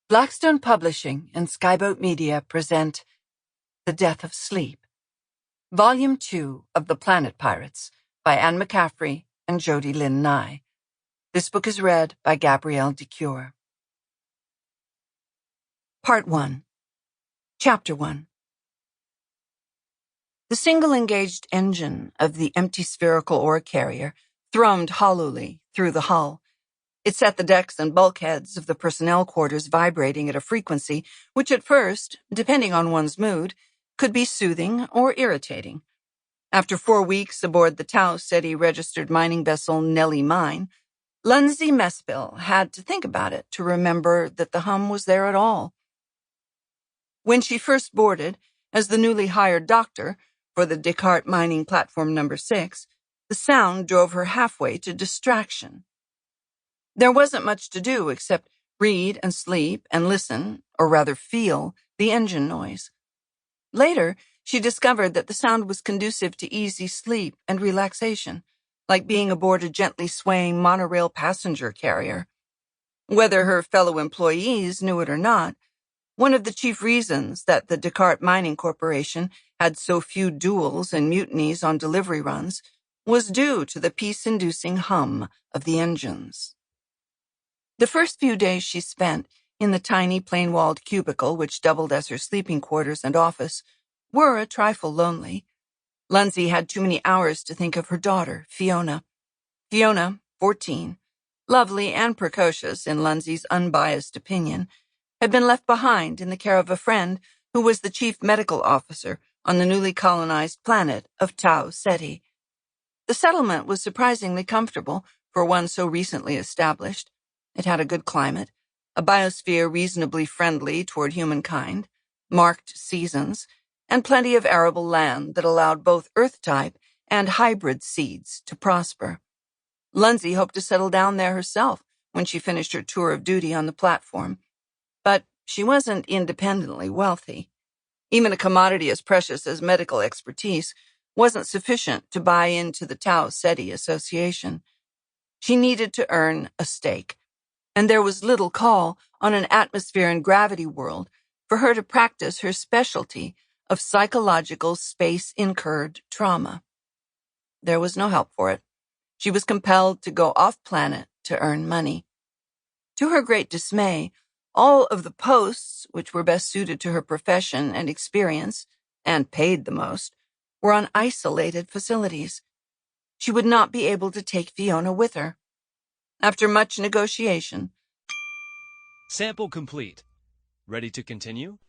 Blackstone Publishing and Skyboat Media present The Death of Sleep, Volume 2 of The Planet Pirates by Anne McCaffrey and Jody Lynn Nye. This book is read by Gabrielle de Cuir. Part 1. Chapter 1. The single-engaged engine of the empty spherical ore carrier thrummed hollowly through the hull. It set the decks and bulkheads of the personnel quarters vibrating at a frequency which at first, depending on one's mood, could be soothing or irritating. After 4 weeks aboard the Tau Ceti registered mining vessel Nellie Mine, Lunzie Mespil had to think about it to remember that the hum was there at all. When she first boarded, as the newly hired doctor for the Descartes mining platform number 6, the sound drove her halfway to distraction. There wasn't much to do except read and sleep and listen, or rather feel, the engine noise. Later, she discovered that the sound was conducive to easy sleep and relaxation, like being aboard a gently swaying monorail passenger carrier. Whether her fellow employees knew it or not, one of the chief reasons that the Descartes Mining Corporation had so few duels and mutinies on delivery runs was due to the peace-inducing hum of the engines. The first few days she spent in the tiny plain-walled cubicle which doubled as her sleeping quarters and office were a trifle lonely. Lunzie had too many hours to think of her daughter, Fiona. Fiona, 14, lovely and precocious in Lunzie's unbiased opinion, had been left behind in the care of a friend who was the chief medical officer on the newly colonized planet of Tau Ceti. The settlement was surprisingly comfortable for one so recently established. It had a good climate, a biosphere reasonably friendly toward humankind, marked seasons, and plenty of arable land that allowed both Earth-type and hybrid seeds to prosper. Lunzie hoped to settle down there herself when she finished her tour of duty on the platform, but she wasn't independently wealthy. Even a commodity as precious as medical expertise wasn't sufficient to buy into the Tau Ceti Association. She needed to earn a stake, and there was little call on an atmosphere and gravity world for her to practice her specialty of psychological space-incurred trauma. There was no help for it. She was compelled to go off-planet to earn money. To her great dismay, all of the posts which were best suited to her profession and experience, and paid the most, were on isolated facilities. She would not be able to take Fiona with her. After much negotiation, Sample complete. Ready to continue?